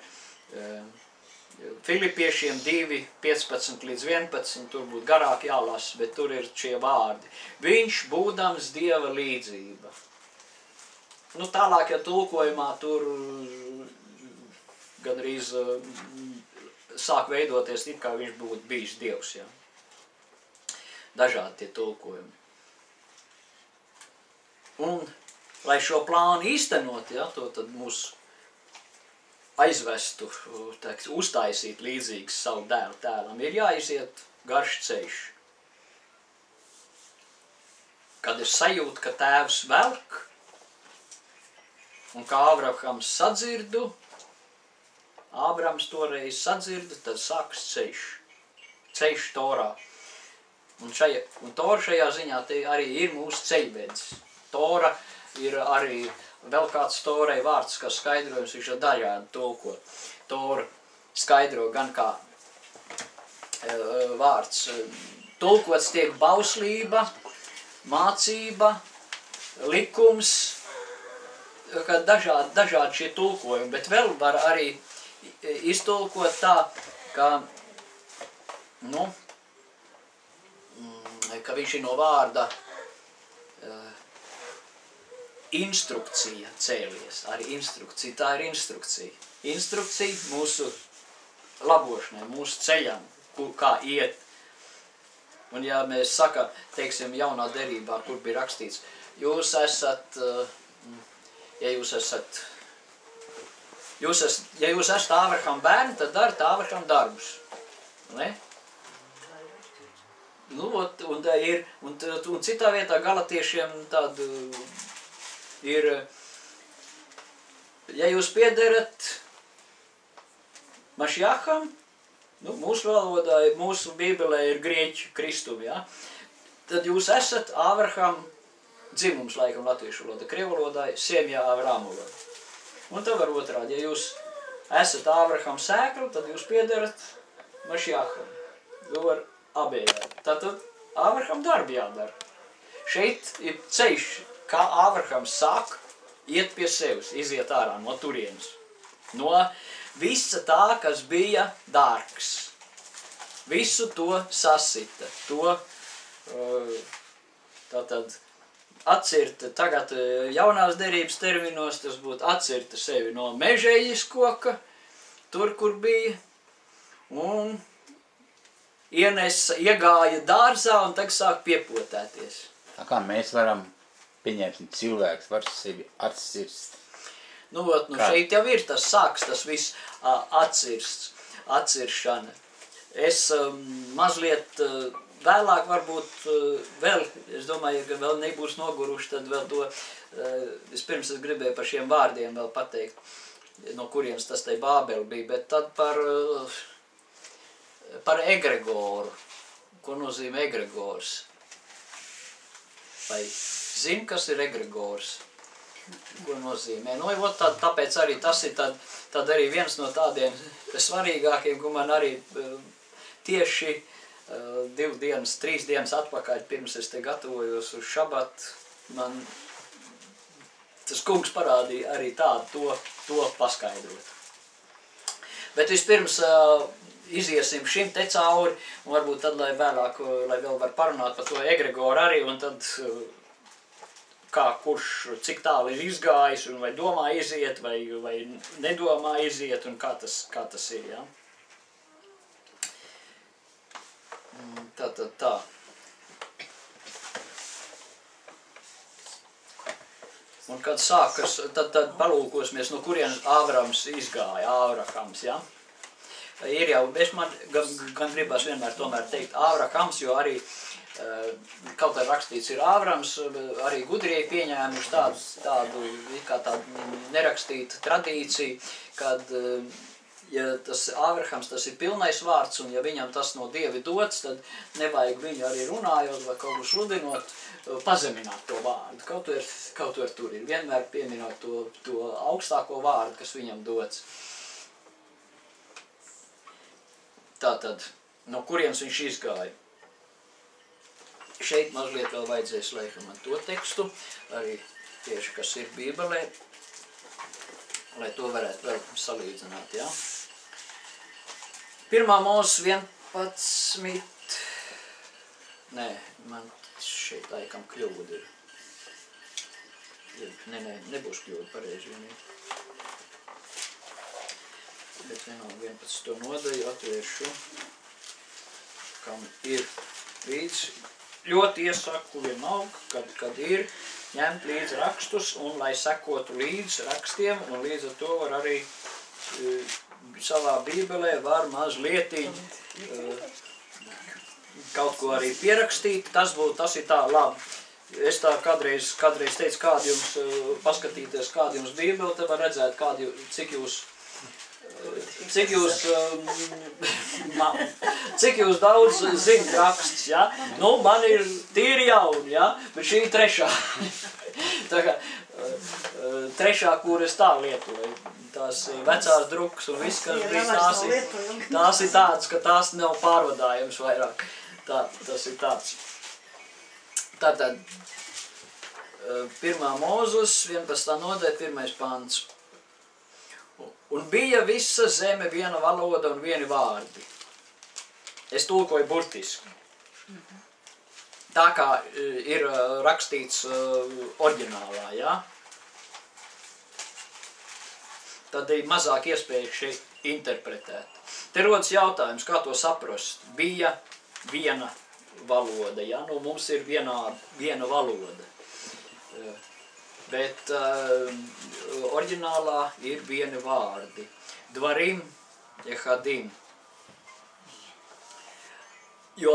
Filipiešiem 2:15 līdz 11, tur būtu garāk jālasa, bet tur ir šie vārdi. Viņš būdams Dieva līdzība. Nu, tālāk, ja tulkojumā tur gandrīz sāk veidoties, it kā viņš būtu bijis Dievs, jā. Dažādi tie tulkojumi. Un, lai šo plānu īstenot, ja, to tad mūs aizvestu, teiks, uztaisīt līdzīgs savu dēlu tēlam, ir jāiziet garš ceļš. Kad es sajūtu, ka tēvs velk, un kā Ābrahams sadzirdu, Ābrams toreiz sadzirda, tad sāks ceļš. Ceļš Torā. Un Tora šajā ziņā te arī ir mūsu ceļvedis. Tora ir arī vēl kāds Torai vārds, kas skaidrojums viņš ir daļādi tulko. Tora skaidro gan kā vārds. Tulkots tiek bauslība, mācība, likums, kā dažādi šie tulkojumi, bet vēl var arī iztulkot tā, ka, nu, ka viņš ir no vārda instrukcija cēlies, arī instrukcija, tā ir instrukcija. Instrukcija mūsu labošanai, mūsu ceļam, kā iet. Un ja mēs sakam, teiksim, jaunā derībā, kur bija rakstīts, jūs esat, ja jūs esat Āvrahama bērni, tad darat Āvrahama darbus. Ne? Nu, un citā vietā galatiešiem tādu ir, ja jūs piederat Mašjaham, nu, mūsu valodā, mūsu bībelē ir grieķu kristumi, ja? Tad jūs esat Āvrahama dzimums, laikam latviešu valodā, krievu valodā, Siemjā Avrāmova. Un tā var otrādi, ja jūs esat Āvrahama sēkla, tad jūs piederat Mašjaham. Tu var abējādi. Tātad Āvrahama darbi jādara. Šeit ir ceļš, kā Āvrahams sāk iet pie sevis, iziet ārā no turienes. No visa tā, kas bija dārgs. Visu to sasita. To tātad atcirta, tagad jaunās derības terminos tas būtu atcirta sevi no mežeļas koka, tur, kur bija, un iegāja dārzā un tagad sāk piepotēties. Tā kā mēs varam, pieņemsim, cilvēks var sevi atcirst. Nu, šeit jau ir tas sāks, tas viss atciršana. Es mazliet vēlāk varbūt vēl, es domāju, ka vēl nebūs noguruši, tad vēl to, vispirms es gribēju par šiem vārdiem vēl pateikt, no kurienes tas te Bābeli bija, bet tad par egregoru. Ko nozīmē egregors? Vai zini, kas ir egregors? Ko nozīmē? Nu, tāpēc arī tas ir tad arī viens no tādiem svarīgākiem, ko man arī tieši 2 dienas, 3 dienas atpakaļ, pirms es te gatavojos uz šabatu, man tas kungs parādīja arī tādu to paskaidrot. Bet vispirms iziesim šim te cauri, un varbūt tad, lai vēlāk, lai vēl var parunāt par to egregoru arī, un tad kā kurš, cik tālu ir izgājis, un vai domā iziet, vai nedomā iziet, un kā tas ir, ja? Tā. Un kad sākas, tad palūkosimies, no kurienes Āvrahams izgāja, Āvrahams, ja? Ir jau, man gan gribas vienmēr tomēr teikt Āvrahams, jo arī kaut arī rakstīts ir Āvrahams, arī gudrie pieņēmuši tādu nerakstītu tradīciju, kad ja tas Āvrahams, tas ir pilnais vārds, un ja viņam tas no Dievi dots, tad nevajag viņu arī runājot vai kaut ko sludinot, pazemināt to vārdu. Kaut var tur ir, vienmēr pieminot to augstāko vārdu, kas viņam dots. Tātad, no kurienes viņš izgāja? Šeit mazliet vēl vajadzēs laikam man to tekstu, arī tieši kas ir Bībelē, lai to varētu vēl salīdzināt, ja? 1. Mūzes 11, nē, man šeit laikam kļūda ir. Nē, nebūs kļūda pareizi vienīgi. Bet vienalga 11. nodaļu atvēršu, kam ir līdz. Ļoti iesaku vienalga, kad ir ņemt līdz rakstus un lai sekotu līdz rakstiem, un līdz ar to var arī savā bībelē var mazlietiņ kaut ko arī pierakstīt. Tas ir tā labi. Es tā kādreiz teicu, kādu jums paskatīties, kādu jums bībeli, te var redzēt, cik jūs daudz zinat rakstus, ja? Nu, man ir tīri jauni, ja? Bet šī ir 3. Tā kā 3, kur es tā lietoju. Tās vecās drukas un viss, kas bija, tās ir tāds, ka tās nav pārvadājums vairāk. Tas ir tāds. Tātad 1. Mūzes 11. nodaļa, 1. pants. Un bija visa zeme viena valoda un vieni vārdi. Es tulkoju burtiski. Tā kā ir rakstīts oriģinālā, ja? tad ir mazāk iespēja šeit interpretēt. Te rodas jautājums, kā to saprast. Bija viena valoda, ja? Nu, mums ir viena valoda. Bet oriģinālā ir vieni vārdi. Dvarim, ehadim. Jo,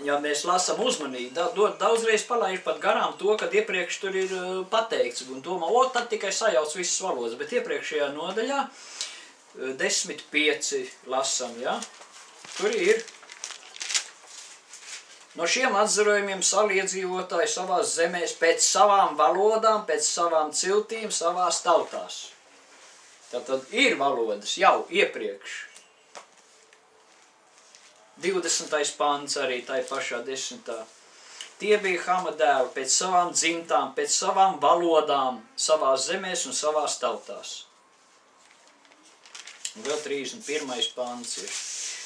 ja mēs lasām uzmanīgi, daudzreiz palaiž pat garām to, kad iepriekš tur ir pateikts, un domā, tad tikai sajauc visas valodas, bet iepriekšējā nodaļā 10.5 lasam, ja? Tur ir no šiem atzarojumiem saliedzīvotāji savās zemēs pēc savām valodām, pēc savām ciltīm, savās tautās. Tātad ir valodas jau iepriekš. 20. pants arī tai pašā 10. Tie bija Hama dēli pēc savām dzimtām, pēc savām valodām, savās zemēs un savās tautās. Un vēl 31. pants ir.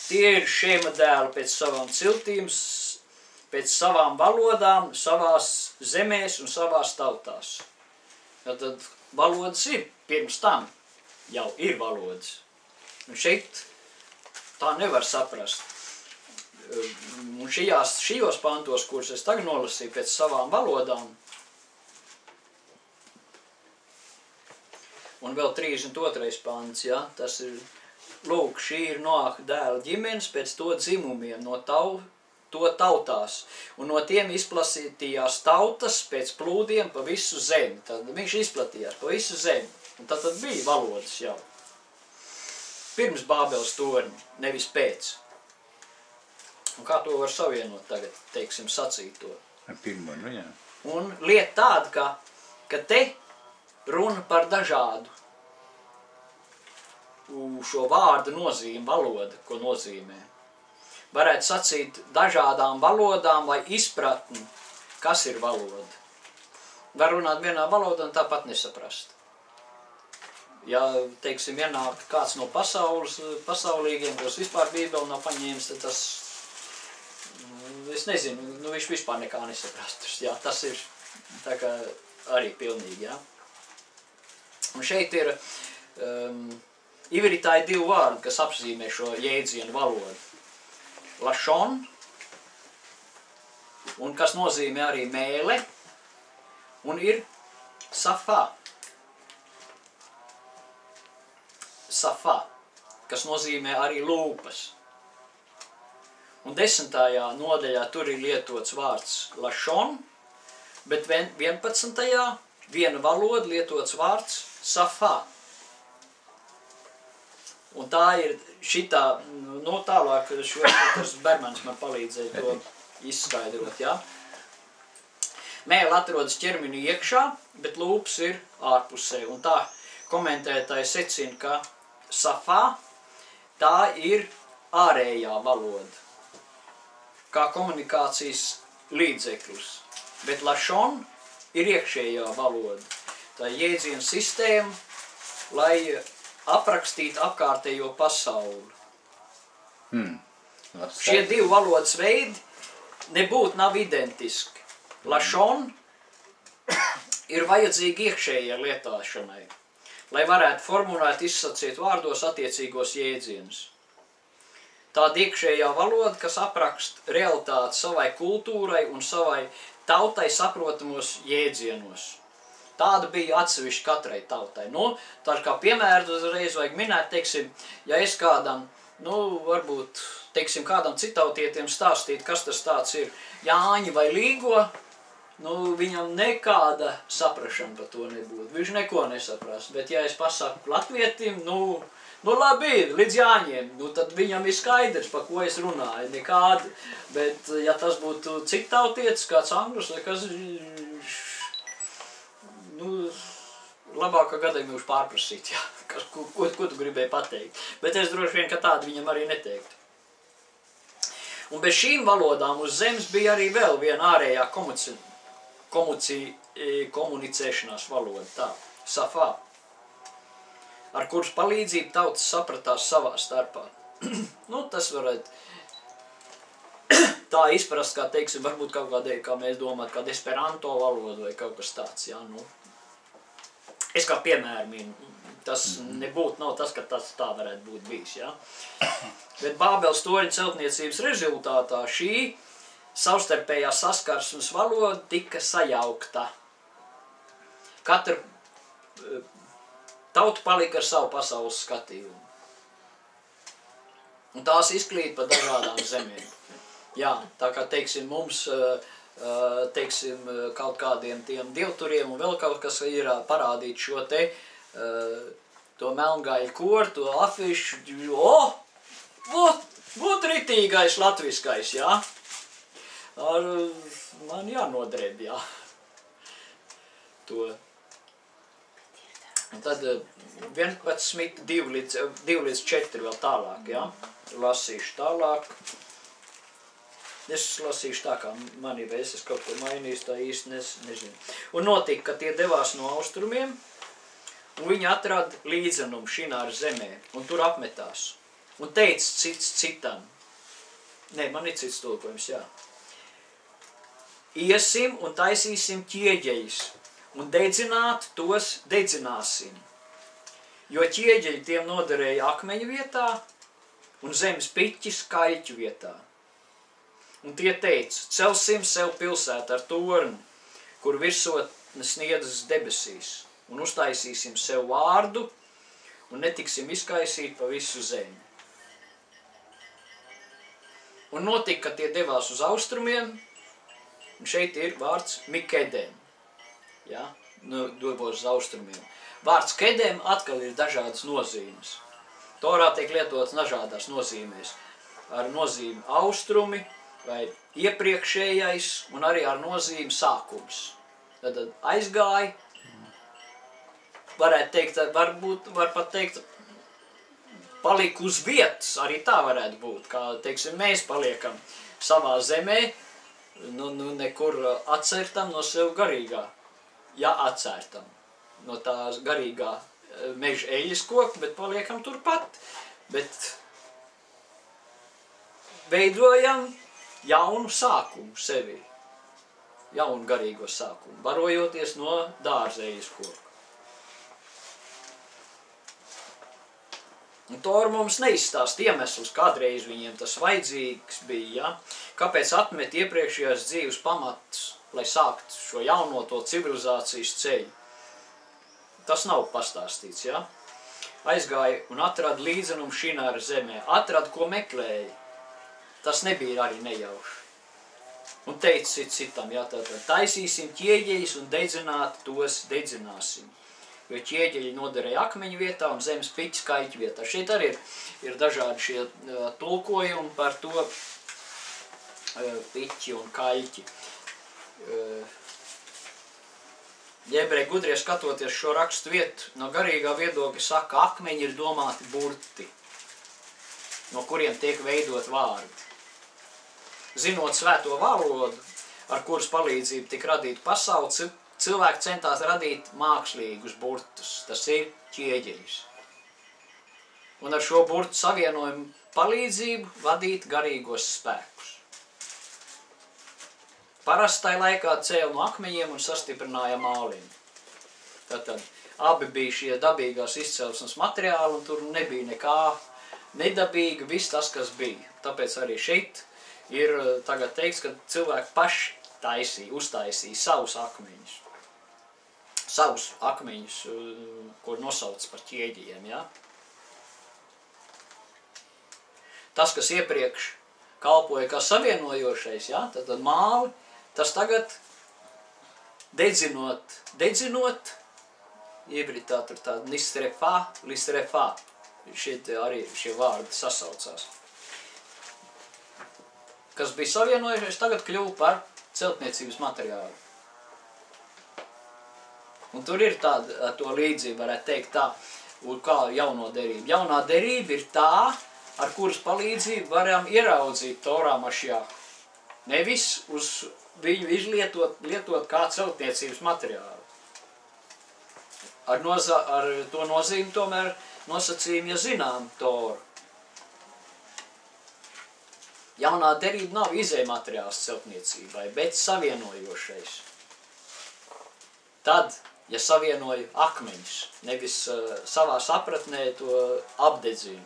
Tie ir Šēma dēli pēc savām ciltīm, pēc savām valodām, savās zemēs un savās tautās. Tad valodas ir pirms tam, jau ir valodas. Un šeit tā nevar saprast. Un šajos pantos, kurus es tagad nolasīju pēc savām valodām, un vēl 32. pants, ja, tas ir, lūk, šī ir Noaha dēla ģimenes pēc to dzimumiem, no to tautās, un no tiem izplasītījās tautas pēc plūdiem pa visu zemi. Tad viņš izplatījās pa visu zemi, un tad bija valodas jau. Pirms Bābeles torņa, nevis pēc. Un kā to var savienot tagad, teiksim, sacīt to? Pirmo, nu jā. Un lieta tāda, ka te runa par dažādu šo vārdu nozīmi, valoda, ko nozīmē. Varētu sacīt dažādām valodām vai izpratni, kas ir valoda. Var runāt vienā valodā un tāpat nesaprast. Ja, teiksim, ienāk kāds no pasaulīgiem, kas vispār Bībeli nav paņēmis, tad tas, es nezinu, nu viņš vispār nekā nesaprastus. Jā, tas ir tā kā arī pilnīgi, jā. Un šeit ir, ivritā ir divi vārdi, kas apzīmē šo jēdzienu valodu. Lashon, un kas nozīmē arī mēle, un ir safā. Safā, kas nozīmē arī lūpas. Un 10. nodaļā tur ir lietots vārds Lashon, bet 11. viena valoda lietots vārds safā. Un tā ir šitā, no tālāk, tas Bermans man palīdzēja to izskaidrot, jā. Mēle atrodas ķermenī iekšā, bet lūpas ir ārpusē. Un tā komentētāji secina, ka safā tā ir ārējā valoda, kā komunikācijas līdzeklis. Bet lashon ir iekšējā valoda. Tā jēdziena sistēma, lai aprakstīt apkārtējo pasauli. Šie divi valodas veidi nav identiski. Lashon ir vajadzīgi iekšējai lietāšanai, lai varētu formulēt, izsacīt vārdos attiecīgos jēdzienus. Tāda iekšējā valoda, kas aprakst realitāti savai kultūrai un savai tautai saprotamos jēdzienos. Tāda bija atsevišķi katrai tautai. Nu, tā kā piemēru uzreiz vajag minēt, teiksim, ja es kādam, varbūt, teiksim, kādam citautietiem stāstīt, kas tas tāds ir, Jāņi vai Līgo, viņam nekāda saprašana par to nebūtu. Viņš neko nesaprast, bet ja es pasaku latvietim, labi, līdz Jāņiem, tad viņam ir skaidrs, par ko es runāju, nekādi, bet ja tas būtu citautietis, kāds anglis vai kas, labākā gadījumā viņš pārprasīt, jā, ko tu gribēji pateikt. Bet es droši vien, ka tādu viņam arī neteiktu. Un bez šīm valodām uz zemes bija arī vēl viena ārējā komunicēšanās valoda, tā, safā, ar kuras palīdzību tautas sapratās savā starpā. Tas varētu tā izprast, kā teiksim, varbūt kaut kādēļ, kā mēs domājam, kāda esperanto valoda vai kaut kas tāds, jā, Es kā piemēru minu, Tas nebūtu nav tas, ka tas tā varētu būt bijis, ja? Bet Bābeles torņa celtniecības rezultātā šī savstarpējā saskarsmes valoda tika sajaukta. Katra tauta palika ar savu pasaules skatījumu. Un tās izklīt pa dažādām zemēm. Jā, tā kā, teiksim, mums, teiksim, kaut kādiem tiem dievturiem un vēl kaut kas ir parādīt šo te, to melngaļu koru, to afišu, vot ritīgais latviskais, jā. Man jānodreb, jā. To. Un tad 11, 2 līdz 4 vēl tālāk, jā. Lasīšu tālāk. Es lasīšu tā, kā man ir es kaut ko mainījis, tā īsti nezinu. Un notika, ka tie devās no austrumiem, un viņi atrada līdzenumu Šināra zemē, un tur apmetās. Un teica cits citam. Nē, man ir cits tulkojums, jā. Iesim un taisīsim ķieģeļus, un dedzināt tos dedzināsim. Jo ķieģeļi tiem noderēja akmeņu vietā, un zemes piķis kaļķu vietā. Un tie teica, celsim sev pilsētu ar torni, kur virsotne sniedzas debesīs, un uztaisīsim sev vārdu, un netiksim izkaisīt pa visu zemi. Un notika, ka tie devās uz austrumiem, un šeit ir vārds Mikedem, ja, devos uz austrumiem. Vārds Kedem atkal ir dažādas nozīmes. Torā tiek lietots dažādās nozīmēs, ar nozīmi austrumi, vai iepriekšējais, un arī ar nozīmi sākums. Tad aizgāja, varētu teikt, var pat teikt, palika uz vietas, arī tā varētu būt, kā, teiksim, mēs paliekam savā zemē, nekur atcertam no sev garīgā, ja atcertam no tās garīgā meža eļas koka, bet paliekam turpat, bet veidojam jaunu sākumu sevi, jaunu garīgo sākumu, barojoties no dārzējas koka. Un Tora mums neizstāst iemeslus, kādreiz viņiem tas vajadzīgs bija, ja? Kāpēc atmet iepriekšējās dzīves pamatus, lai sāktu šo jauno to civilizācijas ceļu. Tas nav pastāstīts, ja? Aizgāja un atrada līdzenumu Šināra zemē, atrada, ko meklēja. Tas nebija arī nejauši. Un teica citam, jā, tātad taisīsim ķieģeļus un dedzināt tos dedzināsim. Jo ķieģeļi noderēja akmeņu vietā un zemes piķis kaļķu vietā. Šeit arī ir dažādi šie tulkojumi par to piķi un kaļķi. Ebreji gudrie skatoties šo rakstu vietu, no garīgā viedokļa saka, akmeņi ir domāti burti, no kuriem tiek veidot vārdi. Zinot svēto valodu, ar kuras palīdzību tika radīta pasaule, cilvēki centās radīt mākslīgus burtus, tas ir ķieģeļus. Un ar šo burtu savienojumu palīdzību vadīt garīgos spēkus. Parastai laikā cēla no akmeņiem un sastiprināja mālim. Tātad abi bija šie dabīgās izcelsmes materiāli, un tur nebija nekā nedabīga, viss tas, kas bija. Tāpēc arī šeit ir tagad teiks, ka cilvēki paši uztaisīja savus akmeņus. Savus akmeņus, kur nosauc par ķieģiem, ja? Tas, kas iepriekš kalpoja kā savienojošais, ja? Tad māli, tas tagad dedzinot, iebritā tur tāda listrefā, arī šie vārdi sasaucās. Kas bija savienojušies, tagad kļuva par celtniecības materiālu. Un tur ir tāda, to līdzība, varētu teikt tā, kā jauno derību. Jaunā derība ir tā, ar kuras palīdzību varam ieraudzīt Torā Mašiahu. Nevis uz viņu lietot kā celtniecības materiālu. Ar to nozīmi tomēr nosacījumi, ja zinām Toru. Jaunā derība nav izējmateriāls celtniecībai, bet savienojošais. Tad ja savienoja akmeņus, nevis savā sapratnē to apdedzina.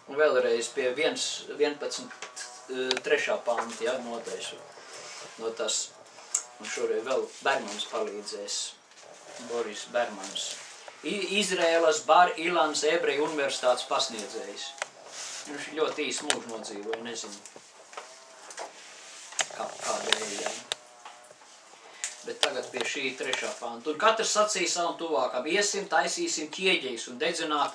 Un vēlreiz pie 11.3. panta, ja, noteišu no tas. Un šoreiz vēl Bermans palīdzēs, Boris Bermans. Izrēlas Bar Ilans ebreju universitātes pasniedzējs. Viņš ļoti īsi mūžu nodzīvoja, nezinu, kādēļ, ja. Bet tagad pie šī 3. panta. Un katrs sacīja savam tuvākam, iesim, taisīsim ķieģeļus un dedzināt,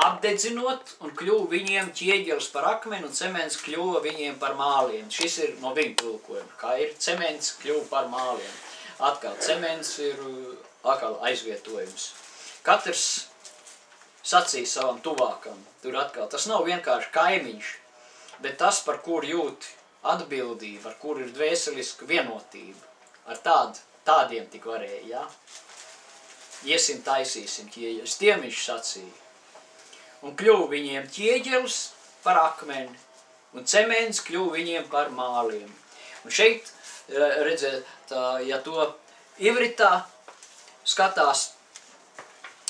apdedzinot, un kļuva viņiem ķieģelis par akmeni, un cements kļuva viņiem par māliem. Šis ir no viņa tulkojuma, kā ir cements kļuva par māliem. Atkal, cements ir atkal aizvietojums. Katrs sacīja savam tuvākam, tur atkal. Tas nav vienkārši kaimiņš, bet tas, par kur jūt atbildību, ar kur ir dvēseliska vienotība. Ar tādiem tik varēja, ja? Iesim, taisīsim ķieģeļus. Tiem viņš sacīja. Un kļuva viņiem ķieģelis par akmeni, un cements kļuva viņiem par māliem. Un šeit, redzēt, ja to ivritā skatās,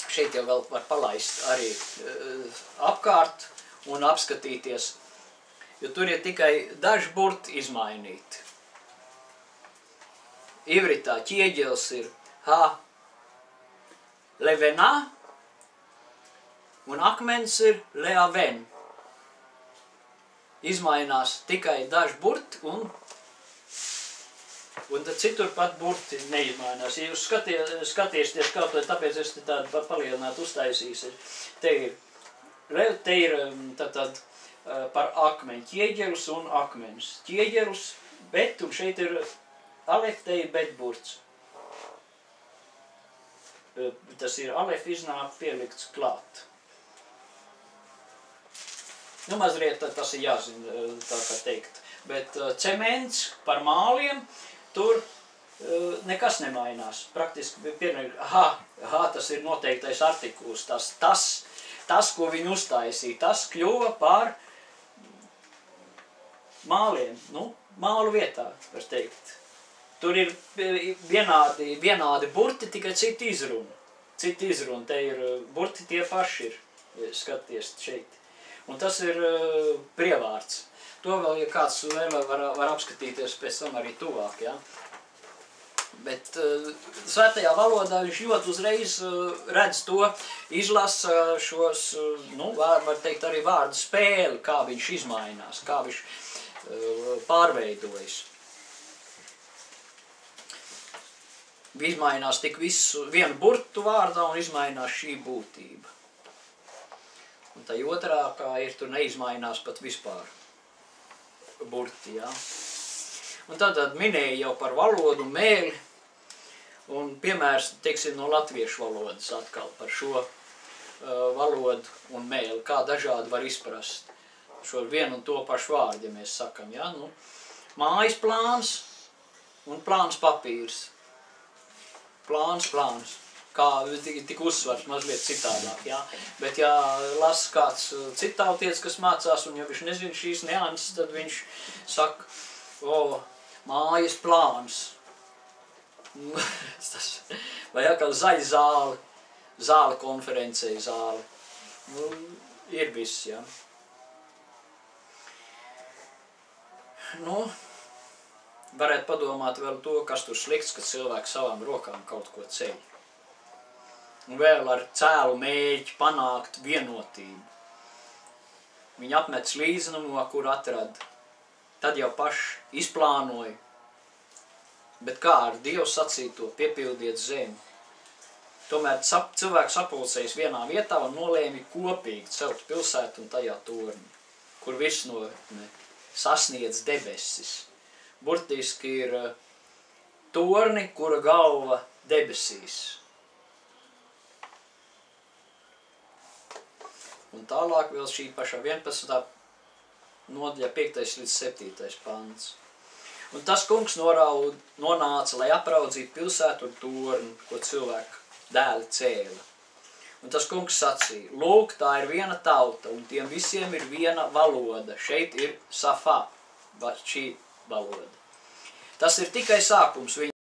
šeit jau vēl var palaist arī apkārt un apskatīties, jo tur ir tikai daži burti izmainīti. Ivritā ķieģelis ir ha levenā, un akmens ir leaven. Izmainās tikai daži burti, un tad citur pat burti neizmainās. Ja jūs skatīsieties kaut vai tāpēc, es te tādu palielināt uztaisīšu. Te ir tātad par akmeņu, ķieģelis un akmens. Ķieģelis, bet, un šeit ir alef, te ir bet burts. Tas ir alef iznāk pielikts klāt. Nu, mazliet tas ir jāzina, tā kā teikt. Bet cements par māliem, tur nekas nemainās. Praktiski, tas ir noteiktais artikuls. Tas, ko viņi uztaisīja, tas kļuva par māliem. Nu, mālu vietā, var teikt. Tur ir vienādi burti, tikai citi izruna. Te ir burti tie paši ir, skaties šeit. Un tas ir prievārds. To vēl, ja kāds vēl var apskatīties pēc tam arī tuvāk, ja? Bet svētajā valodā viņš ļoti uzreiz redz to, izlasa šos, nu, var teikt arī vārdu spēli, kā viņš izmainās, kā viņš pārveidojas. Izmainās tik vienu burtu vārdā un izmainās šī būtība. Un tā otrā, kā ir, tur neizmainās pat vispār burti, ja. Un tad minēja jau par valodu, mēli, un piemērs, teiksim, no latviešu valodas atkal par šo valodu un mēli, kā dažādi var izprast šo vienu un to pašu vārdu, ja mēs sakam, ja, nu, mājas plāns un plāns papīrs. Plāns. Kā tik uzsvars mazliet citādāk, jā. Bet ja lasa kāds citautietis, kas mācās, un ja viņš nezina šīs nianses, tad viņš saka, mājas plāns. Vai atkal zaļa zāle konferencei zāle. Nu, ir viss, jā. Nu, varētu padomāt vēl to, kas tur slikts, kad cilvēks savām rokām kaut ko ceļ. Un vēl ar cēlu mēģi panākt vienotību. Viņi apmet slīdzenumā, kur atrada. Tad jau paši izplānoja. Bet kā ar Dievu sacīto, piepildiet zemi. Tomēr cilvēks sapulcējas vienā vietā un nolēma kopīgi celt pilsētu un tajā torni, kur virsnotne sasniedz debesis. Burtiski ir torni, kura galva debesīs. Un tālāk vēl šī pašā 11. nodaļa 5. līdz 7. pants. Un tas kungs nonāca, lai apraudzītu pilsētu un torni, ko cilvēku dēli cēla. Un tas kungs sacīja, lūk, tā ir viena tauta, un tiem visiem ir viena valoda. Šeit ir safā. šī valoda. Tas ir tikai sākums.